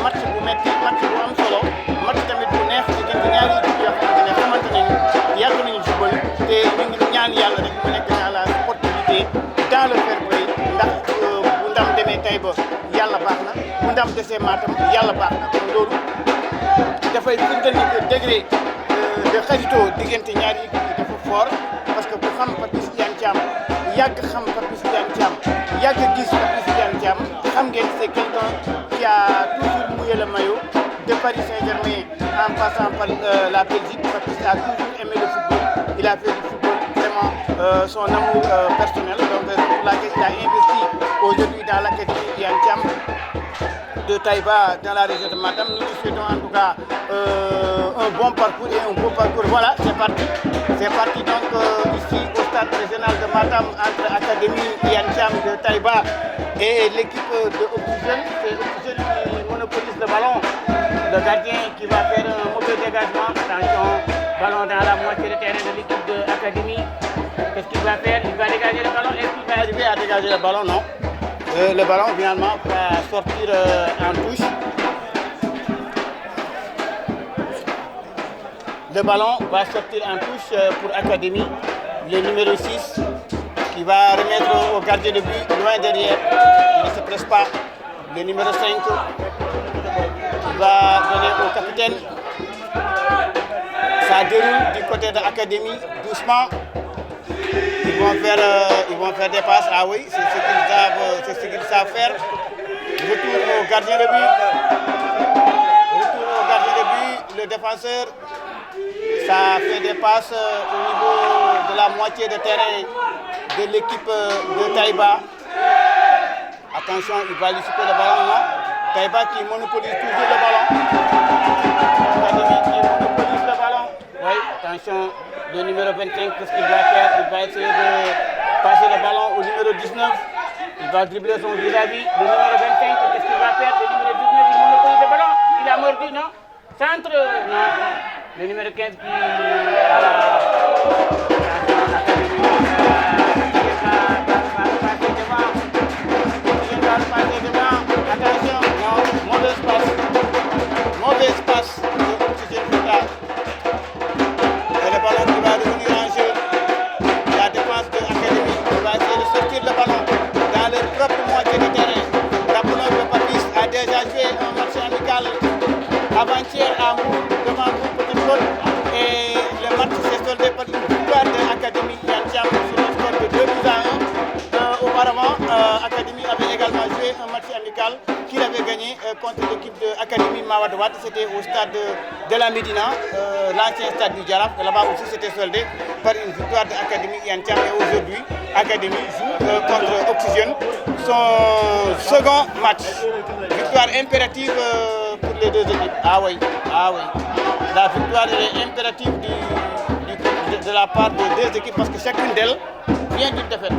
match bu metti match bu am solo match tamit bu neex diggante ñaari équipe yoo xamante ne yàgg nañu football te ñu ngi ñaan yàlla rek mu nekk dans la sportivité dans le fair play ndax bu ndam demee Taïba yàlla baax na bu ndam desee Matam yàlla baax na kon loolu dafay firndeel ni que degré de xaritoo diggante ñaari équipe yi dafa fort parce que bu xam Papis Iyane Thiam yàgg xam Papis Iyane Thiam yàgg gis Papis Iyane Thiam xam ngeen c'est quelqu'un qui a toujours mouillé le maillot de Paris Saint-Germain en passant par la Belgique. Papis a toujours aimé le football. Il a fait du football vraiment son amour personnel. Donc pour laquelle il a investi aujourd'hui dans l'académie Iyane Thiam de Taïba dans la région de Matam. Nous lui souhaitons en tout cas un bon parcours et un beau parcours. Voilà, c'est parti. C'est parti donc ici au stade régional de Matam entre l'académie Iyane Thiam de Taïba et l'équipe de Oxygène. C'est Oxygène qui monopolise le ballon. Le gardien qui va faire un mauvais dégagement. Attention, ballon dans la moitié de terrain de l'équipe de l'académie. Qu'est-ce qu'il va faire? Il va dégager le ballon. Est-ce qu'il va arriver à dégager le ballon? Non. Le ballon finalement va sortir en touche. Le ballon va sortir en touche pour Académie. Le numéro 6 qui va remettre au gardien de but loin derrière. Il ne se presse pas. Le numéro 5 qui va donner au capitaine. Ça déroule du côté de l'Académie doucement. Ils vont faire des passes. Ah oui, c'est ce qu'ils savent faire. Retour au gardien de but. Retour au gardien de but. Le défenseur, ça fait des passes au niveau de la moitié de terrain de l'équipe de Taïba. Attention, il va lui couper le ballon, non? Taïba qui monopolise toujours le ballon. Académie qui monopolise le ballon. Oui, attention, le numéro 25, qu'est-ce qu'il va faire? Il va essayer de passer le ballon au numéro 19. Il va dribbler son vis-à-vis. Le numéro 25, qu'est-ce qu'il va faire? Le numéro 19, il monopolise le ballon. Il a mordu, non? Centre, non. Le numéro 15 qui a la... Attention, non, mauvaise passe. Mauvaise passe. Et le ballon qui va revenir en jeu. La défense de l'Académie va essayer de sortir le ballon dans leur propre moitié de terrain. Rappelons que Papis a déjà joué un match amical avant-hier à Mour, devant Mour Petit Côte. Et le match s'est soldé par une victoire de l'Académie Iyane Thiam sur le score de 2-1. Auparavant, Académie avait également joué un match amical qu'il avait gagné contre l'équipe de l'Académie Mawadouad. C'était au stade de la Médina, l'ancien stade du Djaraf. Là-bas aussi, c'était soldé par une victoire de l'Académie Iyane Thiam. Et aujourd'hui, Académie joue contre Oxygène son second match. Victoire impérative pour les deux équipes. Ah oui, ah oui. La victoire est impérative de la part des deux équipes parce que chacune d'elles vient d'une défaite.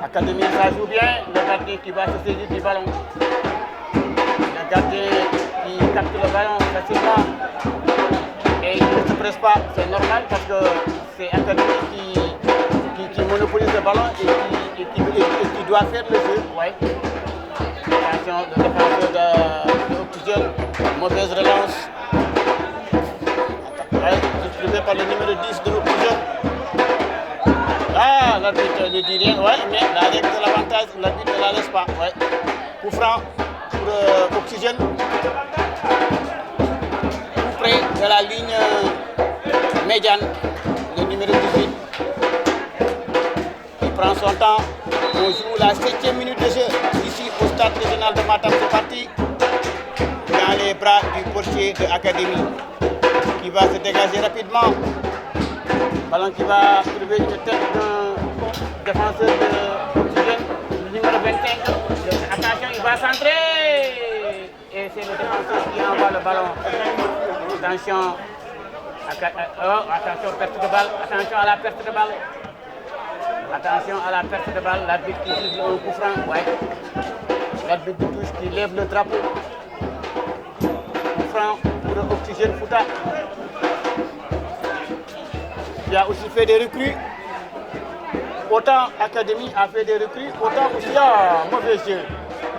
Académie, ça joue bien. Le gardien qui va se saisir du ballon. Le gardien qui capte le ballon facilement. Et il ne se presse pas. C'est normal parce que c'est Académie qui monopolise le ballon et qui doit faire le jeu. Ouais. Attention, le défenseur de Oxygène. Mauvaise relance. Distribué par le numéro 10 de Oxygène. Ah, l'arbitre ne dit rien, ouais, mais la règle de l'avantage, l'arbitre ne la laisse pas. Ouais. Coup franc pour Oxygène. Coup près de la ligne médiane, le numéro 18. Il prend son temps. On joue la 7e minute de jeu ici au stade régional de Matam. C'est parti dans les bras du portier de l'Académie qui va se dégager rapidement. Ballon qui va trouver une tête d'un défenseur de Oxygène, le numéro 25. Attention, il va centrer. Et c'est le défenseur qui envoie le ballon. Attention. Attention, perte de balle. Attention à la perte de balle. Attention à la perte de balle. L'arbitre qui siffle un coup franc. Ouais. L'arbitre de touche qui lève le drapeau. Coup franc pour Oxygène Fouta. Il a aussi fait des recrues. Autant Académie a fait des recrues, autant aussi il y a mauvais jeu.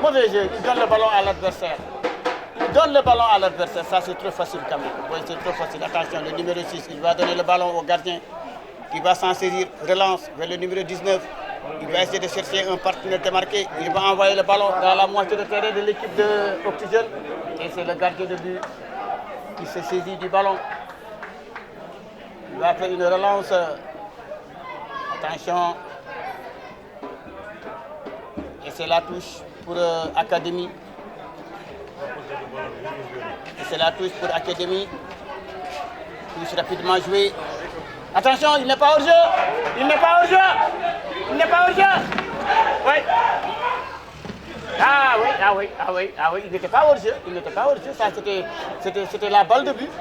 Mauvais jeu, il donne le ballon à l'adversaire. donnent le ballon à l'adversaire. Ça, c'est trop facile quand même. Oui, c'est trop facile. Attention, le numéro 6, il va donner le ballon au gardien qui va s'en saisir. Relance vers le numéro 19. Il va essayer de chercher un partenaire démarqué. Il va envoyer le ballon dans la moitié de terrain de l'équipe de Oxygène. Et c'est le gardien de but qui se saisit du ballon. Il va faire une relance. Attention. Et c'est la touche pour Académie. Et c'est la touche pour Académie. Touche rapidement jouée. Attention, il n'est pas hors jeu. Il n'est pas hors jeu. Il n'est pas hors jeu. Oui. Ah oui, ah oui, ah oui, ah oui. Il n'était pas hors jeu. Il n'était pas hors jeu. Ça, c'était la balle de but.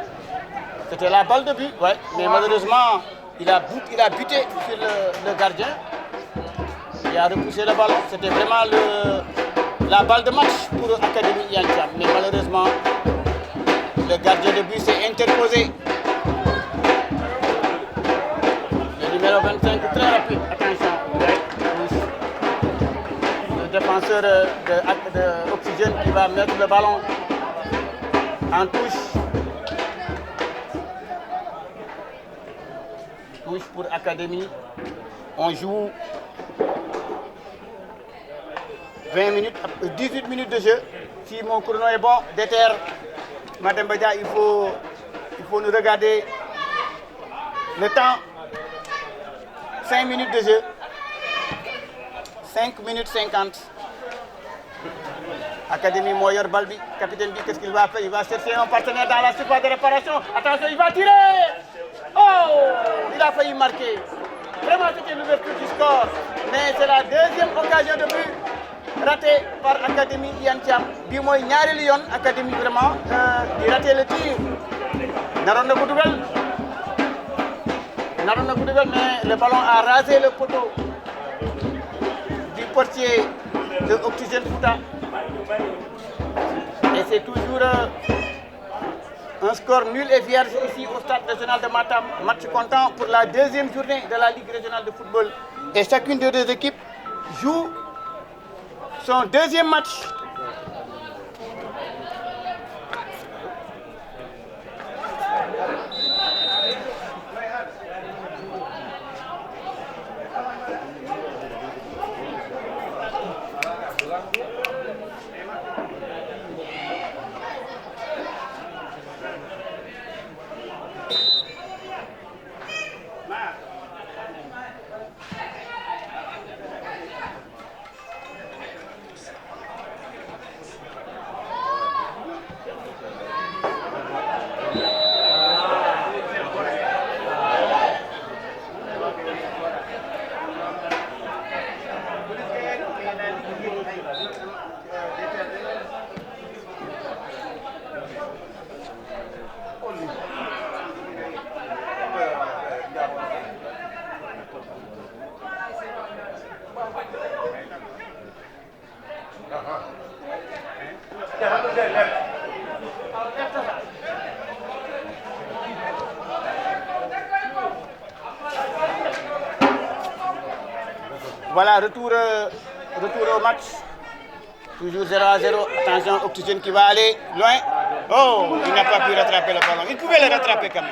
C'était la balle de but, oui. Mais malheureusement, il a buté sur le gardien. Il a repoussé le ballon. C'était vraiment la balle de match pour Académie Yantiam. Mais malheureusement, le gardien de but s'est interposé. Le numéro 25, très rapide. Attention. Le défenseur de Oxygène qui va mettre le ballon en touche. Touche pour Académie. On joue 18 minutes de jeu. Si mon chrono est bon, déterre. Madame Badia, il faut nous regarder le temps. 5 minutes de jeu. 5 minutes 50. Académie Moyer Balbi, capitaine B, qu'est-ce qu'il va faire? Il va chercher un partenaire dans la surface de réparation. Attention, il va tirer. Oh, il a failli marquer. Vraiment, c'était l'ouverture du score. Mais c'est la deuxième occasion de but ratée par Académie Yantiam. Bi mooy ñaareelu yoon Académie vraiment di raté le tir. Naroon na ko dugal. Mais le ballon a rasé le poteau du portier de Oxygène Fouta. Et c'est toujours un score nul et vierge ici au stade régional de Matam. Match comptant pour la deuxième journée de la Ligue régionale de football. Et chacune des deux équipes joue son deuxième match. Voilà, retour au match. Toujours 0-0. Attention, Oxygène qui va aller loin. Oh, il n'a pas pu rattraper le ballon. Il pouvait le rattraper quand même.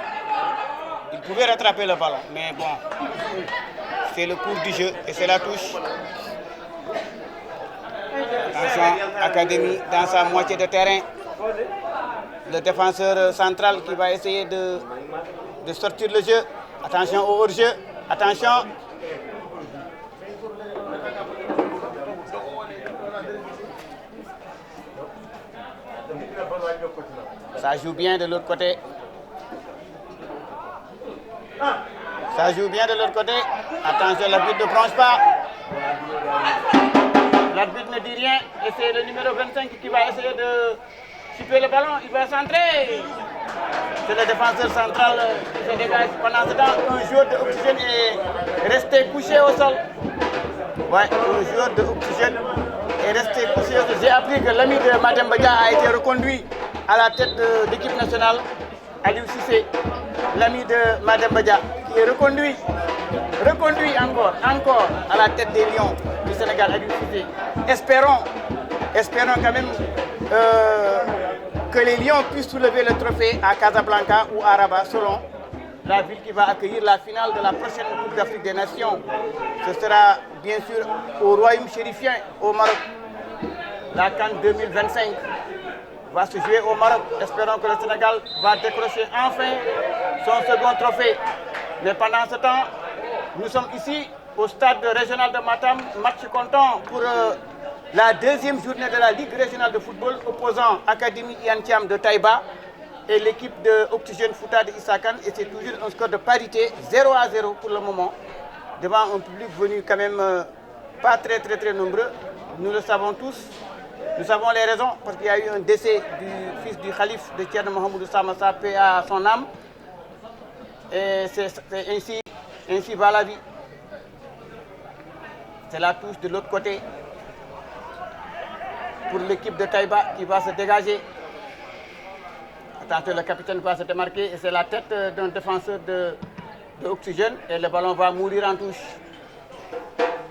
Il pouvait rattraper le ballon. Mais bon, c'est le cours du jeu et c'est la touche. Attention, Académie dans sa moitié de terrain. Le défenseur central qui va essayer de sortir le jeu. Attention au hors-jeu. Attention. Ça joue bien de l'autre côté. Ça joue bien de l'autre côté. Attention, l'arbitre ne bronche pas. L'arbitre ne dit rien. Et c'est le numéro 25 qui va essayer de chipper le ballon. Il va centrer. C'est le défenseur central qui se dégage. Pendant ce temps, un joueur de Oxygène est resté couché au sol. Ouais, un joueur de Oxygène est resté couché au sol. J'ai appris que l'ami de Madame Badia a été reconduit à la tête de l'équipe nationale, Aliou Cissé, l'ami de Madame Badia, qui est reconduit encore à la tête des Lions du Sénégal, Aliou Cissé. Espérons quand même que les Lions puissent soulever le trophée à Casablanca ou à Rabat, selon la ville qui va accueillir la finale de la prochaine Coupe d'Afrique des Nations. Ce sera bien sûr au Royaume chérifien, au Maroc. La CAN 2025 va se jouer au Maroc. Espérons que le Sénégal va décrocher enfin son second trophée. Mais pendant ce temps, nous sommes ici au stade régional de Matam, match comptant pour la deuxième journée de la Ligue régionale de football opposant Académie Yantiam de Taïba et l'équipe de Oxygène Fouta de Issakan. Et c'est toujours un score de parité 0-0 pour le moment, devant un public venu quand même pas très nombreux. Nous le savons tous. Nous savons les raisons, parce qu'il y a eu un décès du fils du calife de Thierno Mohamedou Samassa, paix à son âme. Et c'est ainsi va la vie. C'est la touche de l'autre côté pour l'équipe de Taïba qui va se dégager. Attention, le capitaine va se démarquer et c'est la tête d'un défenseur de Oxygène et le ballon va mourir en touche.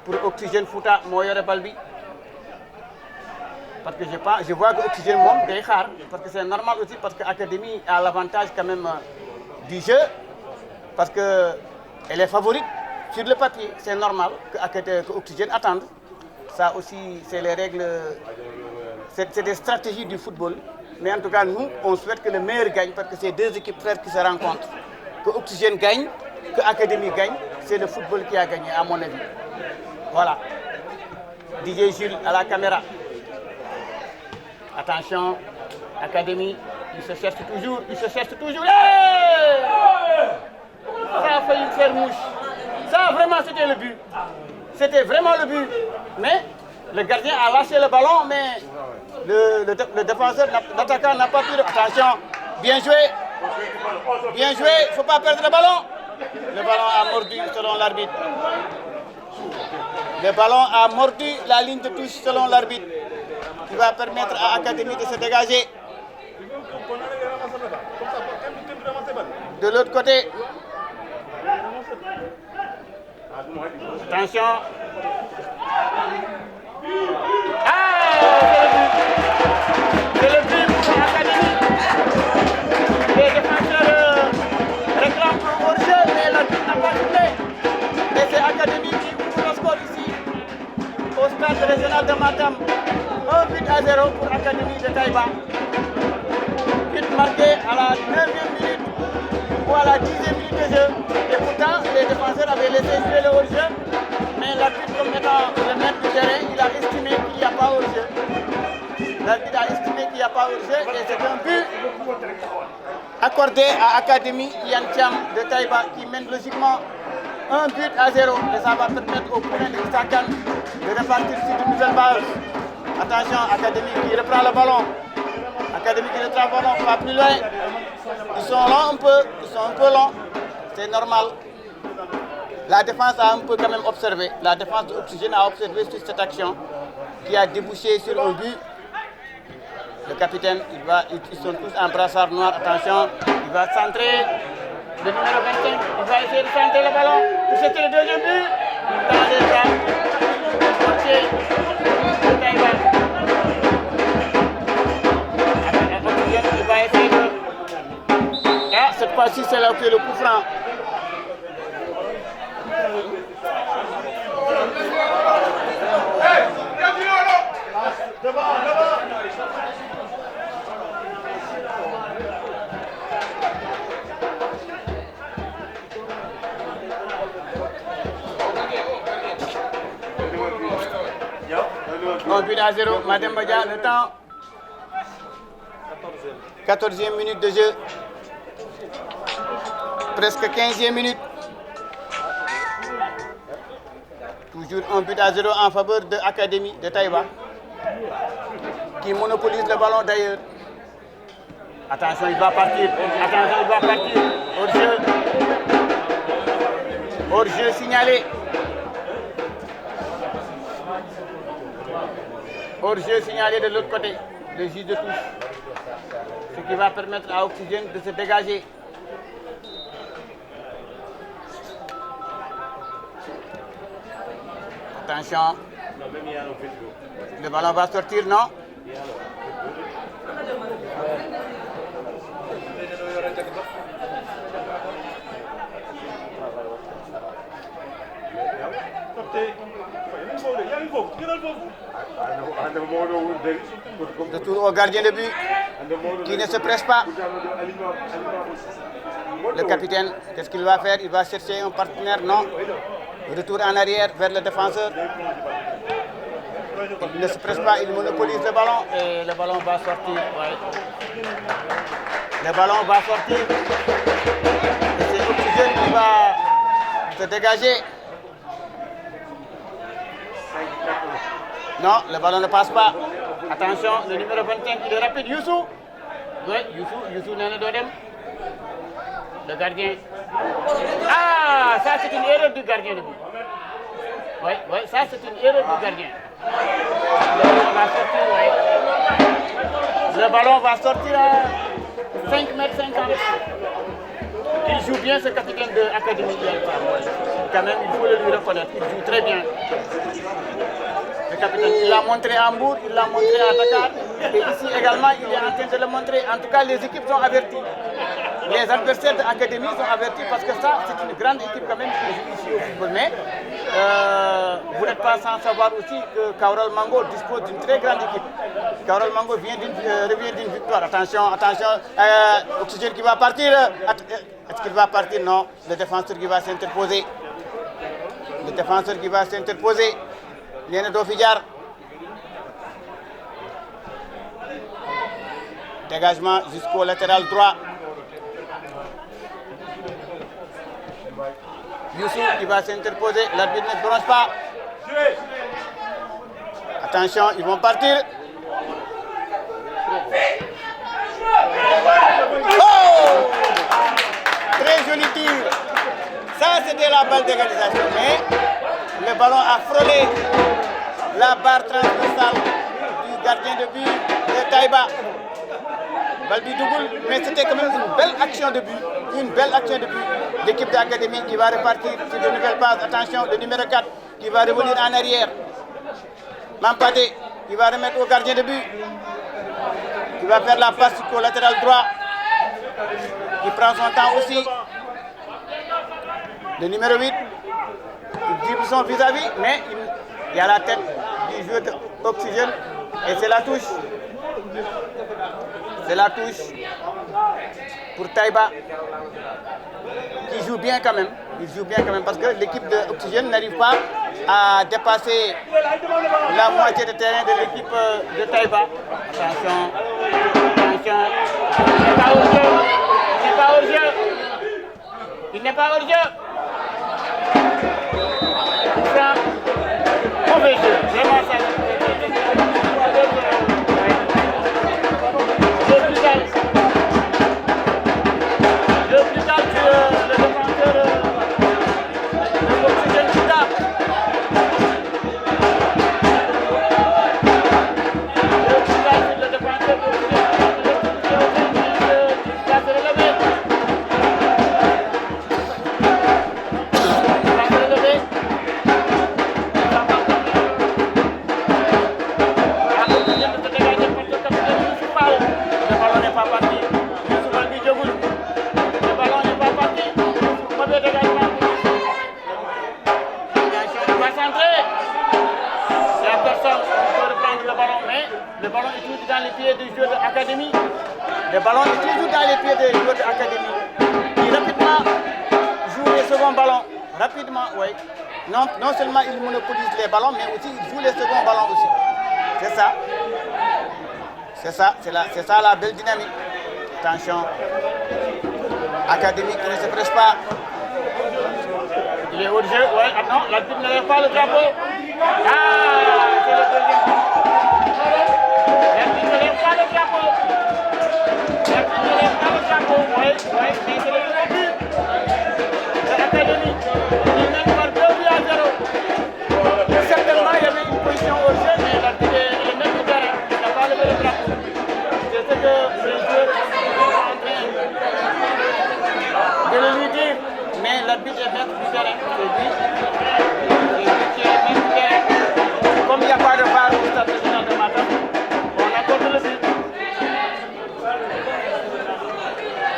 Pour Oxygène Fouta, Moyore Balbi. Parce que je vois que Oxygène monte des rares, parce que c'est normal aussi, parce que l'Académie a l'avantage quand même du jeu, parce qu'elle est favorite sur le papier. C'est normal que Oxygène attende. Ça aussi, c'est les règles, c'est des stratégies du football. Mais en tout cas, nous, on souhaite que le meilleur gagne, parce que c'est deux équipes frères qui se rencontrent. Que Oxygène gagne, que l'Académie gagne, c'est le football qui a gagné, à mon avis. Voilà. DJ Jules à la caméra. Attention, Académie, il se cherche toujours. Hey! Ça a failli faire mouche. Ça, vraiment, c'était le but. C'était vraiment le but. Mais le gardien a lâché le ballon, mais le défenseur, l'attaquant n'a pas pu. Attention, bien joué. Bien joué, il ne faut pas perdre le ballon. Le ballon a mordu selon l'arbitre. Le ballon a mordu la ligne de touche selon l'arbitre, qui va permettre à l'Académie de se dégager. De l'autre côté. Attention. C'est le but pour l'Académie. Les défenseurs réclament un hors-jeu, mais l'arbitre n'a pas tourné. Et c'est l'Académie qui ouvre le score ici, au stade régional de Matam. 1-0 pour l'Académie de Taïba. But marqué à la 9e minute ou à la 10e minute de jeu. Et pourtant, les défenseurs avaient laissé jouer le hors-jeu. Mais l'arbitre, comme étant le maître du terrain, il a estimé qu'il n'y a pas hors-jeu. L'arbitre a estimé qu'il n'y a pas hors-jeu. Et c'est un but accordé à l'Académie Yantiam de Taïba qui mène logiquement 1-0. Et ça va permettre au point de Issakan de repartir sur de nouvelles bases. Attention, Académie qui reprend le ballon. Académie qui reprend le ballon, va plus loin. Ils sont un peu longs. C'est normal. La défense a un peu quand même observé. La défense d'Oxygène a observé sur cette action qui a débouché sur un but. Le capitaine, ils sont tous en brassard noir. Attention, il va centrer. Le numéro 25, il va essayer de centrer le ballon. C'était le deuxième but. Dans les bras. Portier. Il va essayer de... Ah, cette fois-ci, c'est là où il y a le coup franc. On but à 0, Madame Badia, le temps. 14e minute de jeu. Presque 15e minute. Toujours un but à 0 en faveur de l'Académie de Taïba, qui monopolise le ballon d'ailleurs. Attention, il va partir. Attention, il va partir. Hors-jeu. Hors-jeu signalé. Hors-jeu signalé de l'autre côté, le juge de touche. Ce qui va permettre à Oxygène de se dégager. Attention. Le ballon va sortir, non? Retour au gardien de but qui ne se presse pas. Le capitaine, qu'est-ce qu'il va faire? Il va chercher un partenaire? Non. Retour en arrière vers le défenseur. Il ne se presse pas, il monopolise le ballon et le ballon va sortir. Ouais. Le ballon va sortir. Et c'est Oxygène qui va se dégager. Non, le ballon ne passe pas. Attention, le numéro 25, il est rapide. Youssou. Oui, Youssou Nana Dodem. Le gardien. Ah, ça c'est une erreur du gardien de but. Oui, ça c'est une erreur du gardien. Le ballon va sortir à 5 mètres 50. Il joue bien ce capitaine de l'Académie de l'Alpha. Quand même, il faut le lui reconnaître. Il joue très bien. Le capitaine, il l'a montré à Hambourg, il l'a montré à Dakar. Et ici également, il est en train de le montrer. En tout cas, les équipes sont averties. Les adversaires de l'Académie sont avertis parce que ça, c'est une grande équipe quand même qui joue ici au football. Mais vous n'êtes pas sans savoir aussi que Kaoral Mango dispose d'une très grande équipe. Kaoral Mango revient d'une victoire. Attention, Oxygène qui va partir. Est-ce qu'il va partir? Non. Le défenseur qui va s'interposer. Le défenseur qui va s'interposer. Léna Dofidjar. Dégagement jusqu'au latéral droit. Youssou qui va s'interposer, l'arbitre ne bronche pas. Attention, ils vont partir. Oh! Très joli tir. Ça, c'était la balle d'égalisation. Mais le ballon a frôlé la barre transversale du gardien de but de Taïba. Balbi Dougoul, mais c'était quand même une belle action de but. Une belle action de but. L'équipe de l'Académie qui va repartir sur de nouvelles passes. Attention, le numéro 4 qui va revenir en arrière. Mampade qui va remettre au gardien de but. Qui va faire la passe au latéral droit. Qui prend son temps aussi. Le numéro 8. Il dribble son vis-à-vis, mais il y a la tête du joueur d'Oxygène. Et c'est la touche. C'est la touche pour Taïba qui joue bien quand même. Il joue bien quand même parce que l'équipe d'Oxygène n'arrive pas à dépasser la moitié de terrain de l'équipe de Taïba. Attention, attention. Il n'est pas hors jeu. Il n'est pas hors jeu. Il n'est pas hors jeu. Mauvais jeu. Vraiment ça. Le ballon est toujours dans les pieds des joueurs de l'Académie. Le ballon est toujours dans les pieds des joueurs de l'Académie. Qui rapidement joue les seconds ballons. Rapidement, oui. Non seulement ils monopolisent les ballons, mais aussi ils jouent les seconds ballons aussi. C'est ça. C'est ça la belle dynamique. Attention. Académie qui ne se presse pas. Il est hors jeu, oui. Ah non, l'arbitre ne lève pas le drapeau. Ah, c'est le deuxième. L'arbitre ne lève pas le drapeau. L'arbitre ne lève pas le drapeau, oui, mais c'est le second but de l'Académie. Il mène par 2 buts à 0. Certainement, il y avait une position au jeu, mais l'arbitre est le même terrain. Il n'a pas levé le drapeau. C'est ce que les joueurs sont en train de le lui dire. Mais l'arbitre est maître du terrain. C'est lui qui est maître du terrain. Comme il n'y a pas de VAR au stade régional de Matam, on accorde le but.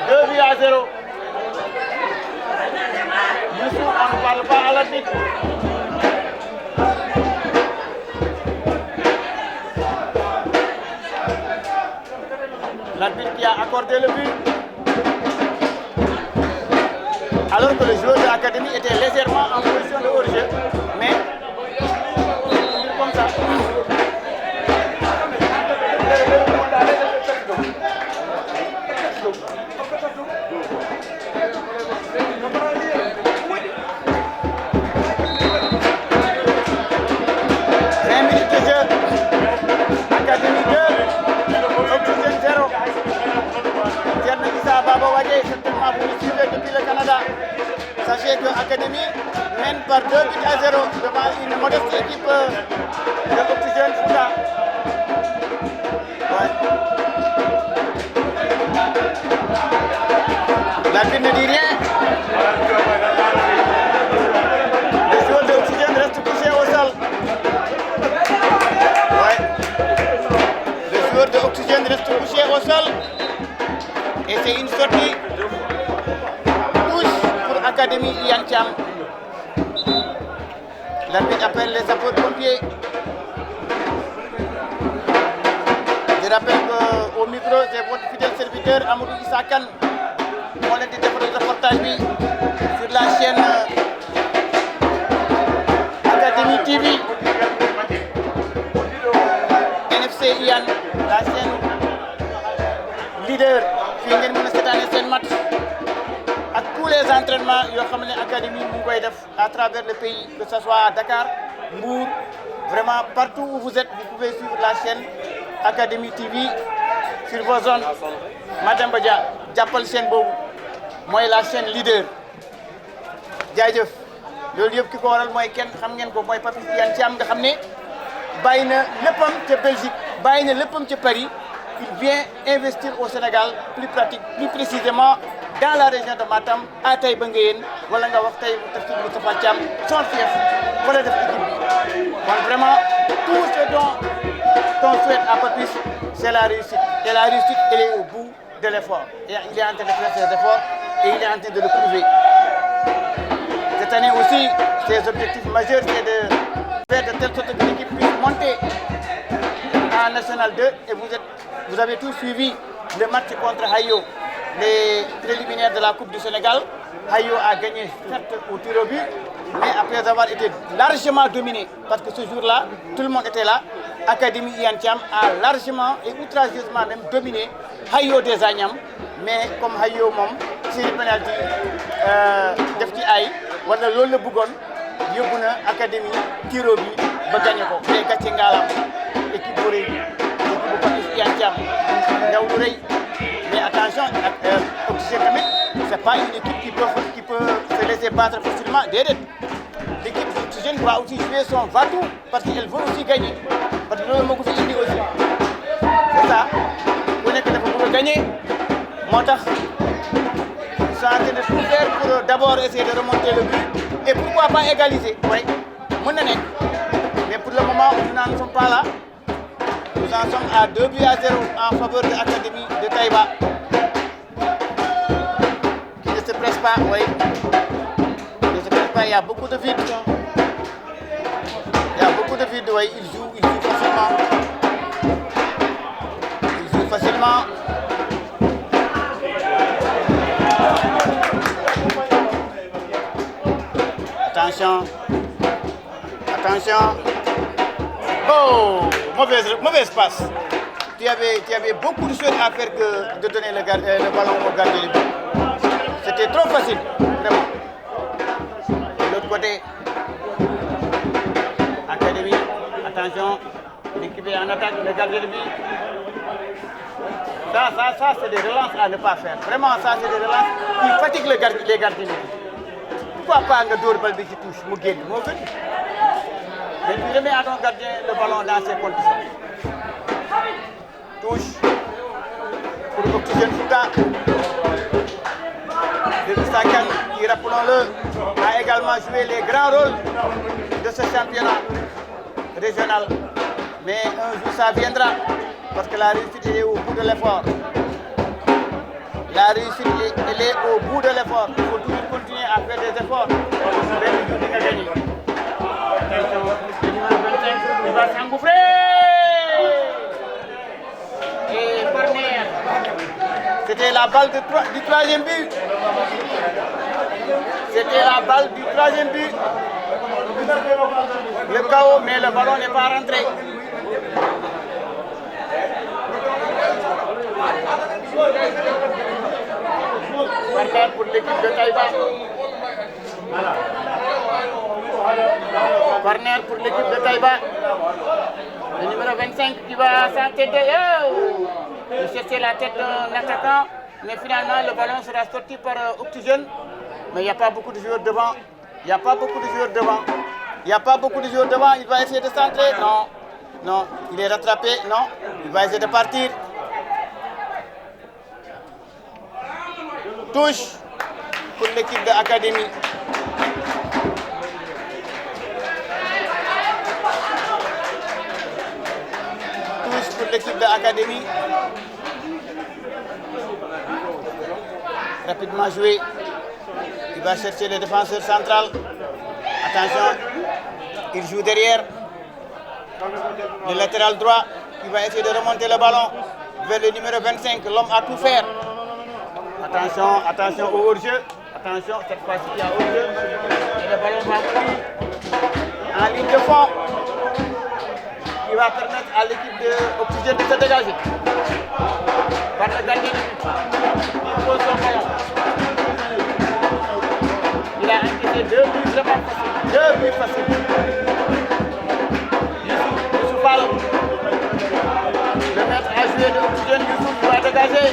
2 buts à 0. Youssou, on ne parle pas à l'arbitre. L'arbitre qui a accordé le but. Alors que le joueur de l'académie était légèrement en position de hors-jeu. Mais, comme ça. Depuis le Canada. Sachez que l'Académie mène par 2 buts à 0 devant une modeste équipe de Oxygène Fouta. Ouais. L'arbitre ne dit rien. Le joueur de Oxygène reste couché au sol. Ouais. Le joueur de Oxygène reste couché au sol. Et c'est une sortie. Académie Ian Thiam. L'arbitre appelle les sapeurs-pompiers. Je rappelle qu'au micro, c'est votre fidèle serviteur Amadou Issa Kane. On a fait le reportage sur la chaîne Académie TV. NFC Ian, la chaîne leader qui vient de cette année, c'est match. À tous les entraînements, il y a une académie à travers le pays, que ce soit à Dakar, Mbour, vraiment partout où vous êtes, vous pouvez suivre la chaîne Académie TV sur vos zones. Madame Badia, j'appelle chaîne Bobu, moi la chaîne leader. Jaajëf loolu yëpp ki ko waral mooy kenn xam ngeen ko mooy Papis Ian Thiam nga xam ne bàyyi na léppam ca Belgique bàyyi na léppam ca Paris. Il vient investir au Sénégal, plus précisément dans la région de Matam, à Taïbangayen, voilà nga wax tay Moustapha Thiam, son fief, voilà def équipe bi. Donc vraiment, tout ce dont on souhaite à Papis, c'est la réussite. Et la réussite, elle est au bout de l'effort. Et il est en train de faire ses efforts et il est en train de le prouver. Cette année aussi, ses objectifs majeurs, c'est de faire de telle sorte que l'équipe puisse monter en National 2 et vous avez tous suivi le match contre Hayo, les préliminaires de la Coupe du Sénégal. Hayo a gagné certes au tir au but, mais après avoir été largement dominé, parce que ce jour-là, tout le monde était là, Académie Ian Thiam a largement et outrageusement même dominé Hayo des Agnam, mais comme Hayo mom, c'est le penalty def ci ay wala loolu la bëggoon yóbbu na Académie tir au but ba gagné ko mais gàcce ngaalam équipe bu rëy équipe bu Papis Ian Thiam ndaw lu rëy mais attention Oxygène tamit c'est pas une équipe qui peut se laisser battre facilement déedéet l'équipe d'Oxygène doit aussi jouer son va-tout parce qu'elle veut aussi gagner parce que loolu moo ko fi indi aussi c'est ça ku nekk dafa bëgg a gagner moo tax ils sont en train de tout faire pour d'abord essayer de remonter le but et pourquoi pas égaliser oui mën na nekk mais pour le moment nous n'en sommes pas là. Nous en sommes à 2 buts à 0 en faveur de l'Académie de Taïba. Qui ne se presse pas, oui. Qui ne se presse pas, il y a beaucoup de vide. Il y a beaucoup de vide, oui. Ils jouent facilement. Ils jouent facilement. Attention. Attention. Oh, mauvaise passe. Tu avais beaucoup de choses à faire que de donner le ballon au gardien de but. C'était trop facile, vraiment. De l'autre côté, Académie, attention, l'équipe est en attaque, le gardien de but. Ça c'est des relances à ne pas faire. Vraiment, ça c'est des relances qui fatiguent les gardiens de but. Pourquoi pas un dóor bal bi ci touche mu génn moo gën. Mais tu remets à ton gardien le ballon dans ces conditions. Touche pour Oxygène Fouta. Issa Kane, qui, rappelons-le, a également joué les grands rôles de ce championnat régional. Mais un jour ça viendra, parce que la réussite est au bout de l'effort. La réussite elle est au bout de l'effort. Il faut toujours continuer à faire des efforts. Ben jour di nga gagner. Il va s'engouffrer. Et corner. C'était la balle du troisième but. C'était la balle du troisième but. Le chaos, mais le ballon n'est pas rentré. Corner pour l'équipe de Taïba. Corner pour l'équipe de Taïba. Le numéro 25 qui va s'entêter. Oh, il cherchait la tête d'un attaquant, mais finalement le ballon sera sorti par Oxygène. Mais il n'y a pas beaucoup de joueurs devant. Il n'y a pas beaucoup de joueurs devant. Il n'y a pas beaucoup de joueurs devant. Il va essayer de centrer. Non. Non. Il est rattrapé. Non. Il va essayer de partir. Touche pour l'équipe de l'Académie. Touche pour l'équipe de l'Académie. Rapidement joué. Il va chercher le défenseur central. Attention, il joue derrière. Le latéral droit qui va essayer de remonter le ballon vers le numéro 25. L'homme a tout faire. Attention, attention au hors-jeu. Attention, cette fois-ci il y a hors-jeu. Et le ballon va courir en ligne de fond. Qui va permettre à l'équipe de Oxygène de se dégager. Par le gardien de but. Il pose son ballon. Il a encaissé 2 buts vraiment faciles. 2 buts faciles. Youssouf Fall. Le maître a joué de Oxygène. Youssouf va dégager.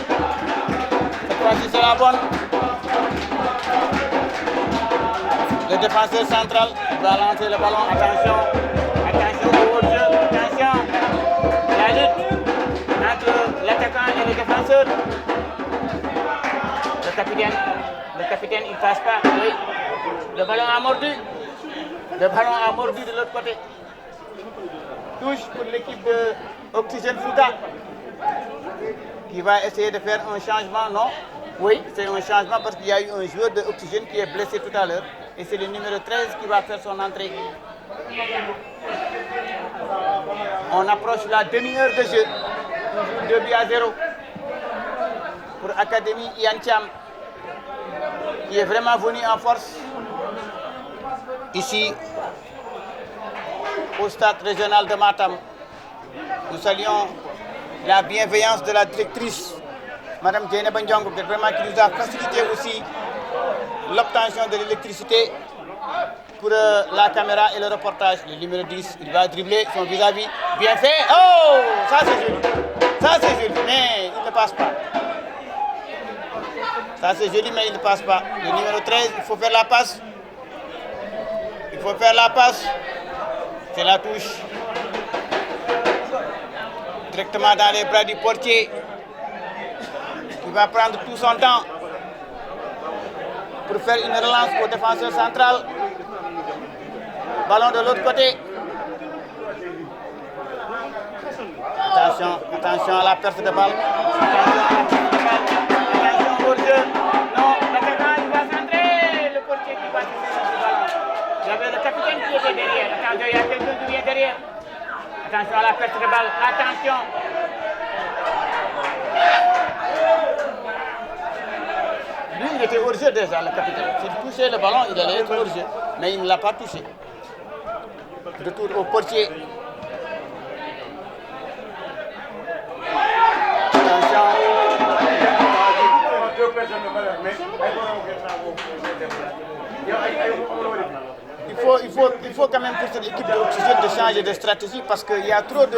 Cette fois-ci c'est la bonne. Le défenseur central va lancer le ballon. Attention. Attention au hors-jeu. Attention. La lutte entre l'attaquant et le défenseur. Le capitaine, il ne passe pas. Oui. Le ballon a mordu. Le ballon a mordu de l'autre côté. Touche pour l'équipe de Oxygène Fouta. Qui va essayer de faire un changement. Non. Oui, c'est un changement parce qu'il y a eu un joueur de Oxygène qui est blessé tout à l'heure. Et c'est le numéro 13 qui va faire son entrée. On approche la demi-heure de jeu. 2 buts à 0 pour Académie Yantiam, qui est vraiment venu en force ici au stade régional de Matam. Nous saluons la bienveillance de la directrice, Mme Djene Bandiango, qui nous a facilité aussi l'obtention de l'électricité pour la caméra et le reportage. Le numéro 10, il va dribbler son vis-à-vis. Bien fait. Oh, ça c'est joli. Ça c'est joli, mais il ne passe pas. Ça c'est joli, mais il ne passe pas. Le numéro 13, il faut faire la passe. Il faut faire la passe. C'est la touche. Directement dans les bras du portier. Il va prendre tout son temps pour faire une relance au défenseur central. Ballon de l'autre côté. Attention, attention à la perte de balle. Attention au jeu. Non, l'attaquant il va centrer. Le portier qui va chercher le ballon. Il y avait le capitaine qui était derrière. Attention, il y a quelqu'un qui vient derrière. Attention à la perte de balle. Attention. Lui, il était hors jeu déjà, le capitaine. S'il touchait le ballon, il allait être hors jeu. Mais il ne l'a pas touché. Retour au portier. Attention. Il faut quand même pour cette équipe de Oxygène de changer de stratégie parce qu'il y a trop de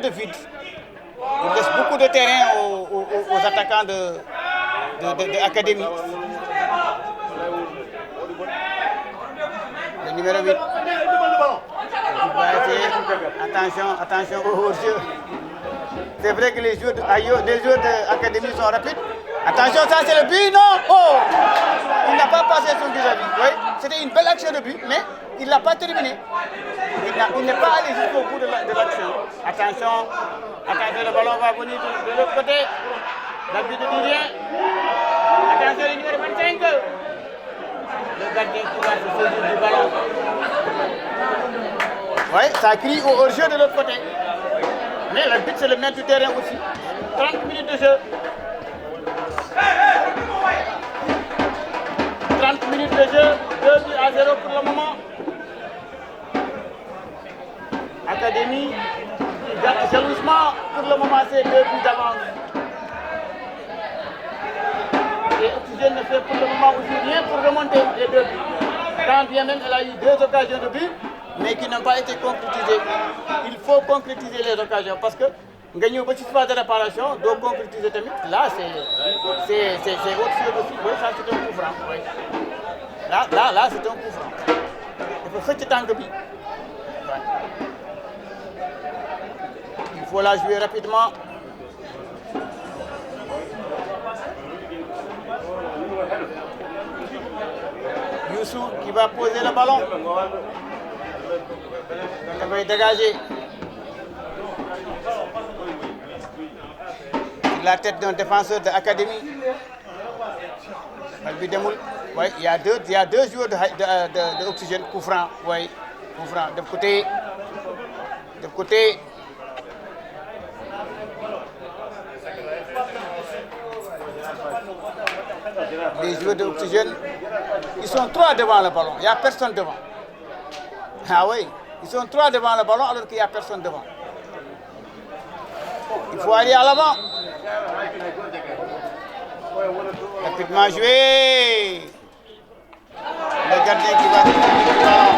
vide. Il laisse beaucoup de terrain aux attaquants de l'Académie. Le numéro 8. Il va essayer. Attention au hors-jeu. C'est vrai que les joueurs de l'Académie sont rapides. Attention, ça c'est le but, non? Oh! Il n'a pas passé son vis-à-vis. Oui, c'était une belle action de but, mais il ne l'a pas terminé. Il n'est pas allé jusqu'au bout de l'action. Attention, le ballon va venir de l'autre côté. L'abus de Didien. Attention, le numéro 25. Le gardien qui va se saisir du ballon. Oui, ça crie au hors-jeu de l'autre côté. Mais le but, c'est le maître du terrain aussi. 30 minutes de de jeu. 30 minutes de jeu, 2-0 pour le moment. Académie qui garde jalousement pour le moment ses 2 buts d'avance. Et Oxygène ne fait pour le moment aussi rien pour remonter les 2 buts. Quand bien même elle a eu 2 occasions de but, mais qui n'ont pas été concrétisées. Il faut concrétiser les occasions parce que gagner au petit phase de réparation, doit concrétiser tamit. Là, c'est autre chose aussi. Oui, ça c'est un coup franc. Oui. Là, c'est un coup franc. Il faut faire ce temps de but. Il faut la jouer rapidement. Youssou qui va poser le ballon. Il va dégager. La tête d'un défenseur de l'académie. Oui, il y a deux joueurs de Oxygène, coup franc. Oui, coup franc. De côté. Les joueurs d'Oxygène, ils sont 3 devant le ballon, il n'y a personne devant. Ah oui, ils sont 3 devant le ballon alors qu'il n'y a personne devant. Il faut aller à l'avant. Rapidement joué. Le gardien qui va tirer le ballon.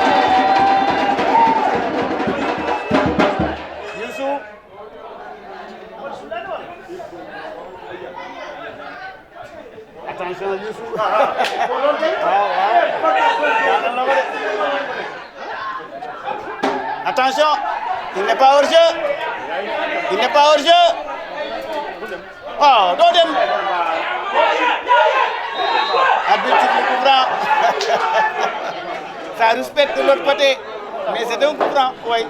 Youssou. Attention Youssou. Attention, il n'est pas hors jeu. Il n'est pas hors jeu. Oh, Dodem. Arbitre le coup franc. Ça respecte de l'autre côté. Mais c'est un coup franc, oui.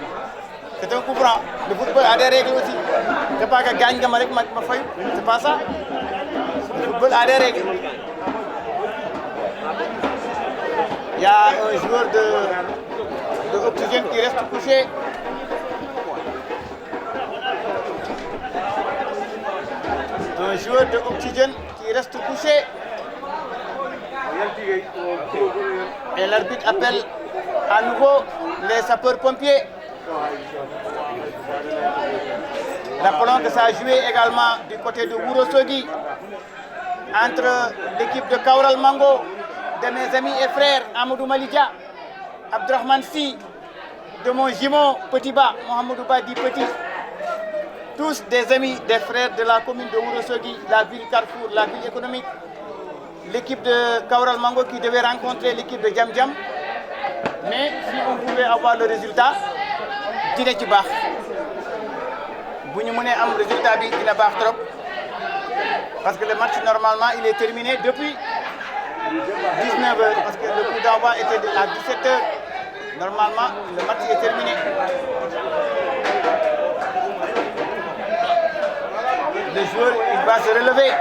C'est un coup franc. Le football a des règles aussi. C'est pas que gagne ma faille. C'est pas ça. Le football a des règles. Il y a un joueur de Oxygène qui reste couché. Un joueur de Oxygène qui reste couché. Et l'arbitre appelle à nouveau les sapeurs-pompiers. Rappelons que ça a joué également du côté de Ourossogui entre l'équipe de Kaural Mango, de mes amis et frères Amadou Malidia, Abdurrahman Si, de mon jumeau Petit Ba, Mohamedou Badi Petit. Tous des amis, des frères de la commune de Ourossogui, la ville Carrefour, la ville économique. L'équipe de Kaural Mango qui devait rencontrer l'équipe de Djam Djam. Mais si on pouvait avoir le résultat, dina ci baax bu ñu mënee am résultat bi dina baax trop parce que le match normalement il est terminé depuis 19h parce que le coup d'envoi était à 17h. Normalement le match est terminé. Le joueur il va se relever.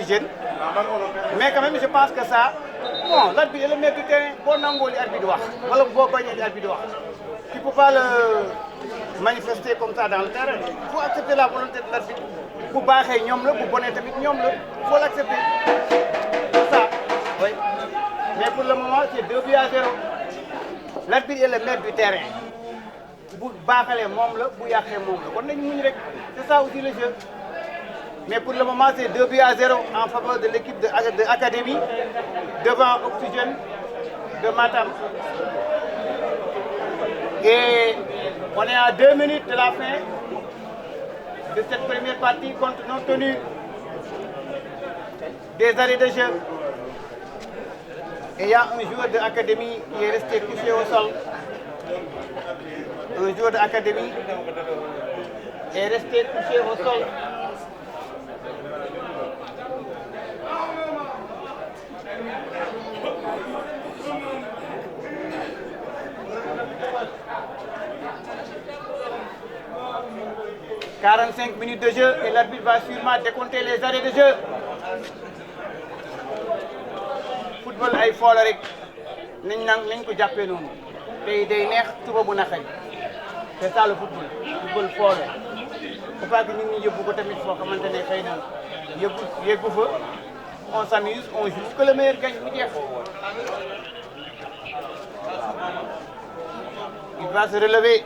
Oxygène. Mais quand même, je pense que ça, bon, l'arbitre est le maître du terrain. Bon, non, l'arbitre doit. Voilà, bon, l'arbitre doit. Tu ne peux pas le manifester comme ça dans le terrain. Il faut accepter la volonté de l'arbitre. Pour barrer, nous le, pour bonner, il faut l'accepter. C'est ça. Oui. Mais pour le moment, c'est 2-0. L'arbitre est le maître du terrain. Pour barrer, pour yàqee moom la. Kon nañu muñ rek. C'est ça aussi le jeu. Mais pour le moment, c'est 2-0 en faveur de l'équipe de Académie devant Oxygène de Matam. Et on est à 2 minutes de la fin de cette première partie compte tenu des arrêts de jeu. Et il y a un joueur de l'Académie qui est resté couché au sol. Un joueur de l'Académie est resté couché au sol. « 45 minutes de jeu et l'arbitre va sûrement décompter les arrêts de jeu. Football ay foo la rek nañ ko jàppee noonu tey day neex suba bu naqari c'est ça le football. Football foo la faut pas que nit ñi yóbbu ko tamit foo xamante ne xëy na yóbbu fa on s'amuse on joue que le meilleur gagne mu jeex. Il va se relever.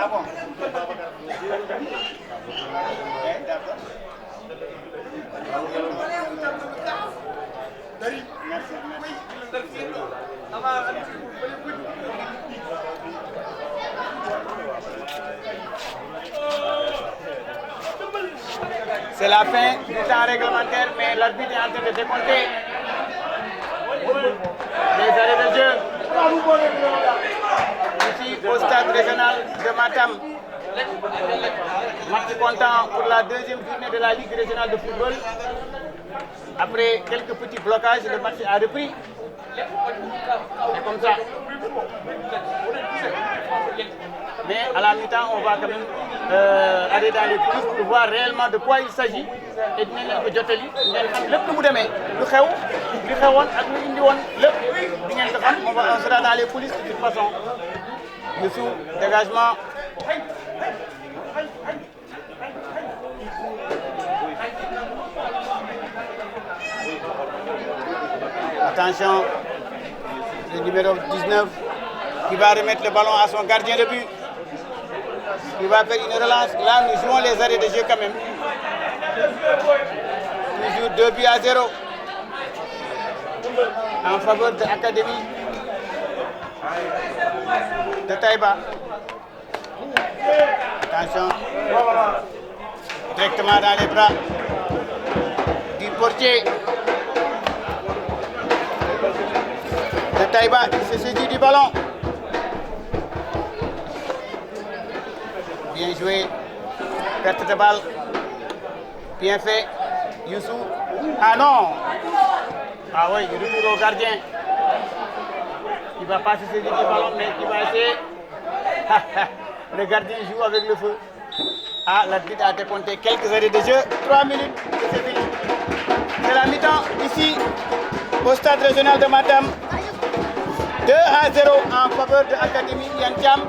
Ah bon? C'est la fin du temps réglementaire, mais l'arbitre est en train de décompter les arrêts de jeu ici au stade régional de Matam. Match comptant pour la deuxième journée de la Ligue régionale de football. Après quelques petits blocages, le match a repris. C'est comme ça. Mais à la mi-temps, on va quand même aller dans les coulisses pour voir réellement de quoi il s'agit. Et dinañ leen ko jottali ngeen xam lépp lu mu demee lu xew li xewoon ak lu indi woon lépp di ngeen ko xam on sera dans les coulisses de toute façon. Youssou, dégagement. Attention, le numéro 19 qui va remettre le ballon à son gardien de but. Il va faire une relance. Là, nous jouons les arrêts de jeu quand même. Toujours 2-0 en faveur de l'Académie de Taïba. Attention. directement dans les bras du portier de Taïba qui se saisit du ballon. Bien joué, perte de balle, bien fait, Youssou. Ah non! Ah oui, il retourne au gardien. Il ne va pas se saisir du ballon, mais il va essayer. Le gardien joue avec le feu. Ah, l'arbitre a décompté quelques arrêts de jeu. 3 minutes, c'est fini. C'est la mi-temps ici, au stade régional de Matam. 2-0 en faveur de l'Académie Yantiam.